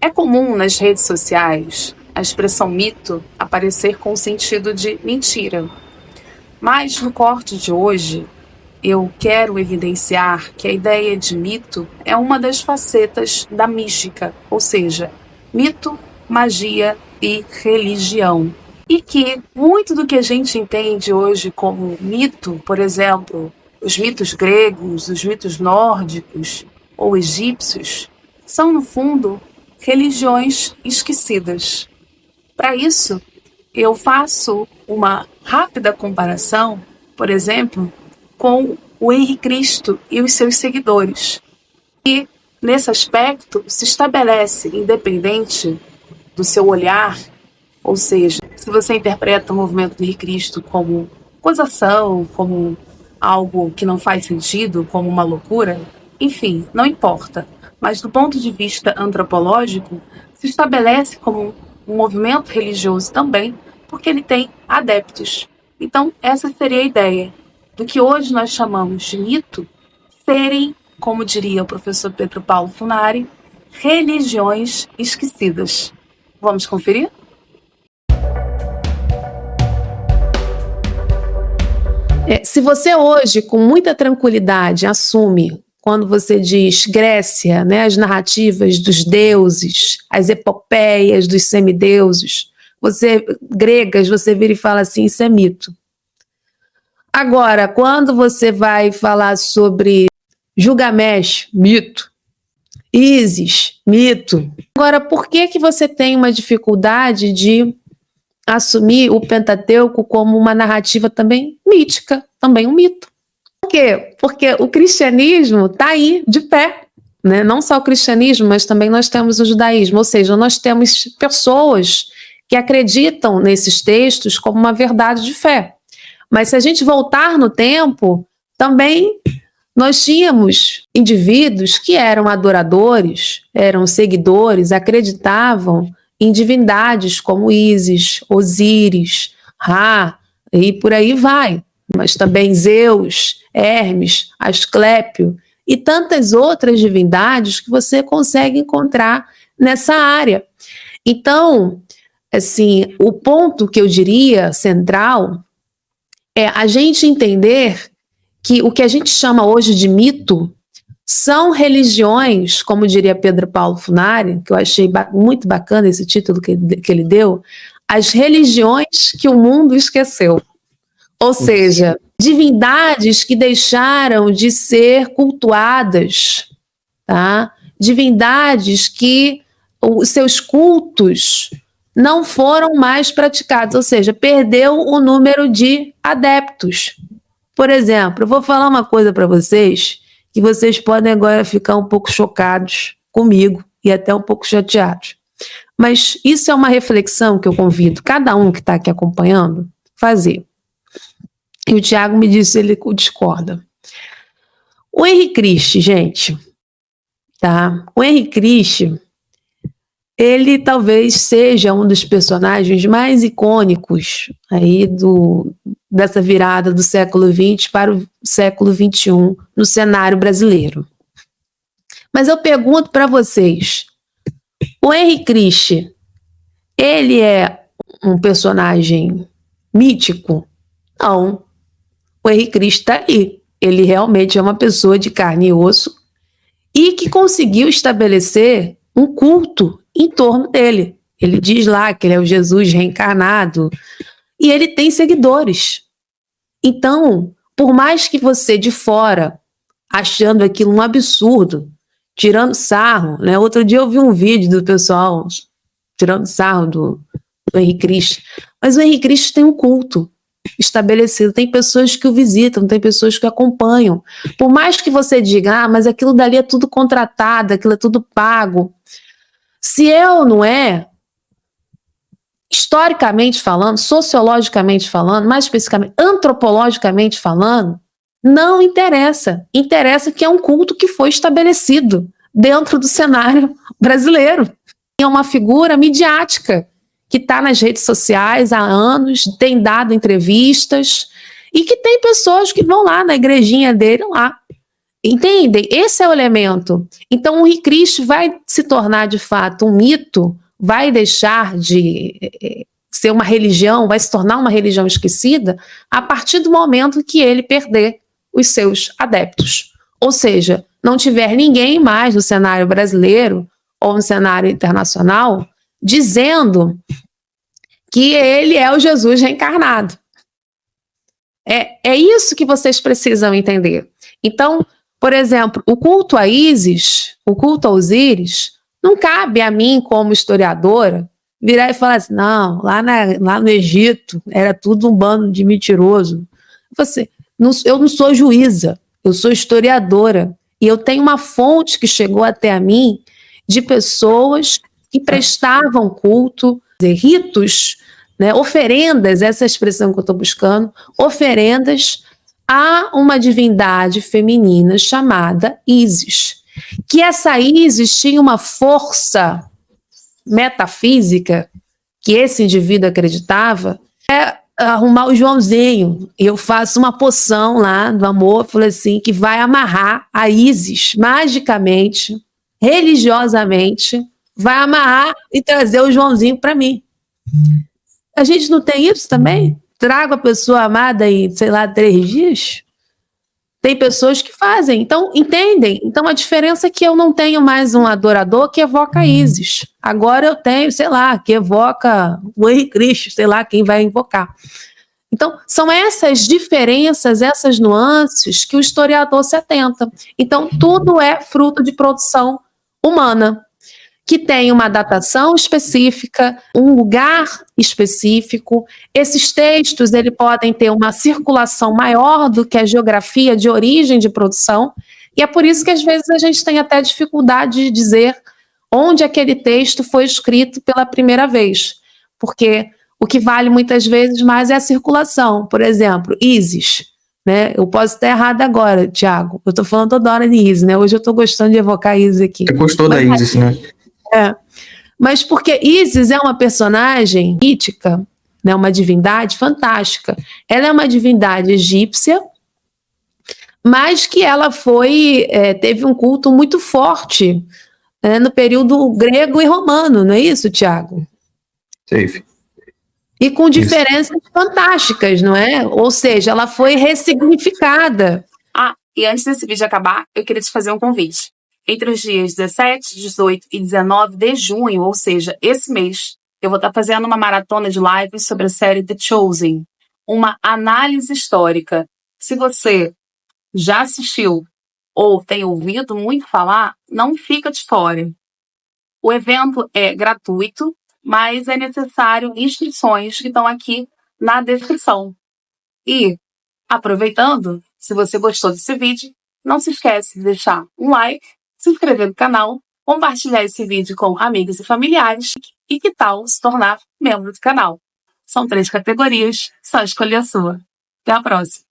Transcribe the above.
É comum nas redes sociais a expressão mito aparecer com o sentido de mentira. Mas no corte de hoje, eu quero evidenciar que a ideia de mito é uma das facetas da mística, ou seja, mito, magia e religião. E que muito do que a gente entende hoje como mito, por exemplo, os mitos gregos, os mitos nórdicos ou egípcios, são, no fundo, religiões esquecidas. Para isso, eu faço uma rápida comparação, por exemplo, com o Henri Cristo e os seus seguidores. E, nesse aspecto, se estabelece, independente do seu olhar, ou seja, se você interpreta o movimento do Henri Cristo como gozação, como algo que não faz sentido, como uma loucura, enfim, não importa. Mas do ponto de vista antropológico, se estabelece como um movimento religioso também, porque ele tem adeptos. Então, essa seria a ideia do que hoje nós chamamos de mito, serem, como diria o professor Pedro Paulo Funari, religiões esquecidas. Vamos conferir? Se você hoje, com muita tranquilidade, assume, quando você diz Grécia, né, as narrativas dos deuses, as epopeias dos semideuses, gregas, você vira e fala assim, isso é mito. Agora, quando você vai falar sobre Gilgamesh, mito, Ísis, mito. Agora, por que você tem uma dificuldade de assumir o Pentateuco como uma narrativa também mítica, também um mito? Por quê? Porque o cristianismo está aí, de pé. Né? Não só o cristianismo, mas também nós temos o judaísmo, ou seja, nós temos pessoas que acreditam nesses textos como uma verdade de fé. Mas se a gente voltar no tempo, também nós tínhamos indivíduos que eram adoradores, eram seguidores, acreditavam em divindades como Ísis, Osíris, Ra, e por aí vai. Mas também Zeus, Hermes, Asclépio e tantas outras divindades que você consegue encontrar nessa área. Então, assim, o ponto que eu diria central é a gente entender que o que a gente chama hoje de mito são religiões, como diria Pedro Paulo Funari, que eu achei muito bacana esse título que ele deu, as religiões que o mundo esqueceu. Ou seja, divindades que deixaram de ser cultuadas, tá? Divindades que os seus cultos não foram mais praticados, ou seja, perdeu o número de adeptos. Por exemplo, eu vou falar uma coisa para vocês que vocês podem agora ficar um pouco chocados comigo e até um pouco chateados. Mas isso é uma reflexão que eu convido cada um que está aqui acompanhando fazer. E o Tiago me disse, ele discorda. O Henri Cristo, gente, tá? O Henri Cristo, ele talvez seja um dos personagens mais icônicos aí dessa virada do século XX para o século XXI no cenário brasileiro. Mas eu pergunto para vocês, o Henri Cristo, ele é um personagem mítico? Não. O Henri Cristo está aí. Ele realmente é uma pessoa de carne e osso e que conseguiu estabelecer um culto em torno dele. Ele diz lá que ele é o Jesus reencarnado e ele tem seguidores. Então, por mais que você de fora, achando aquilo um absurdo, tirando sarro, né? Outro dia eu vi um vídeo do pessoal tirando sarro do Henri Cristo, mas o Henri Cristo tem um culto estabelecido, tem pessoas que o visitam, tem pessoas que o acompanham. Por mais que você diga, mas aquilo dali é tudo contratado, aquilo é tudo pago. Se não é, historicamente falando, sociologicamente falando, mais especificamente, antropologicamente falando, não interessa. Interessa que é um culto que foi estabelecido dentro do cenário brasileiro. É uma figura midiática que está nas redes sociais há anos, tem dado entrevistas e que tem pessoas que vão lá na igrejinha dele lá Entendem? Esse é o elemento. Então, o Cristo vai se tornar, de fato, um mito, vai deixar de ser uma religião, vai se tornar uma religião esquecida a partir do momento que ele perder os seus adeptos. Ou seja, não tiver ninguém mais no cenário brasileiro ou no cenário internacional dizendo que ele é o Jesus reencarnado. É isso que vocês precisam entender. Então, por exemplo, o culto a Ísis, o culto a Osíris, não cabe a mim, como historiadora, virar e falar assim, não, lá no Egito era tudo um bando de mentiroso. Eu não sou juíza, eu sou historiadora, e eu tenho uma fonte que chegou até a mim de pessoas que prestavam culto, ritos, né, oferendas, essa é a expressão que eu estou buscando, oferendas a uma divindade feminina chamada Ísis. Que essa Ísis tinha uma força metafísica, que esse indivíduo acreditava, arrumar o Joãozinho. Eu faço uma poção lá do amor, falei assim, que vai amarrar a Ísis magicamente, religiosamente, vai amarrar e trazer o Joãozinho para mim. A gente não tem isso também? Trago a pessoa amada em, 3 dias? Tem pessoas que fazem, então, entendem? Então, a diferença é que eu não tenho mais um adorador que evoca Ísis. Agora eu tenho, que evoca o Henrique Cristo, quem vai invocar. Então, são essas diferenças, essas nuances que o historiador se atenta. Então, tudo é fruto de produção humana, que tem uma datação específica, um lugar específico. Esses textos podem ter uma circulação maior do que a geografia de origem de produção, e é por isso que às vezes a gente tem até dificuldade de dizer onde aquele texto foi escrito pela primeira vez, porque o que vale muitas vezes mais é a circulação. Por exemplo, Ísis, né? Eu posso estar errada agora, Tiago, eu estou falando toda hora de Ísis, né? Hoje eu estou gostando de evocar Ísis aqui. Você gostou da Ísis, né? Mas porque Ísis é uma personagem mítica, né, uma divindade fantástica. Ela é uma divindade egípcia, mas que ela teve um culto muito forte, né, no período grego e romano, não é isso, Tiago? Sim. E com diferenças fantásticas, não é? Ou seja, ela foi ressignificada. E antes desse vídeo acabar, eu queria te fazer um convite. Entre os dias 17, 18 e 19 de junho, ou seja, esse mês, eu vou estar fazendo uma maratona de lives sobre a série The Chosen, uma análise histórica. Se você já assistiu ou tem ouvido muito falar, não fica de fora. O evento é gratuito, mas é necessário inscrições que estão aqui na descrição. E, aproveitando, se você gostou desse vídeo, não se esquece de deixar um like, se inscrever no canal, compartilhar esse vídeo com amigos e familiares e que tal se tornar membro do canal. São 3 categorias, só escolher a sua. Até a próxima!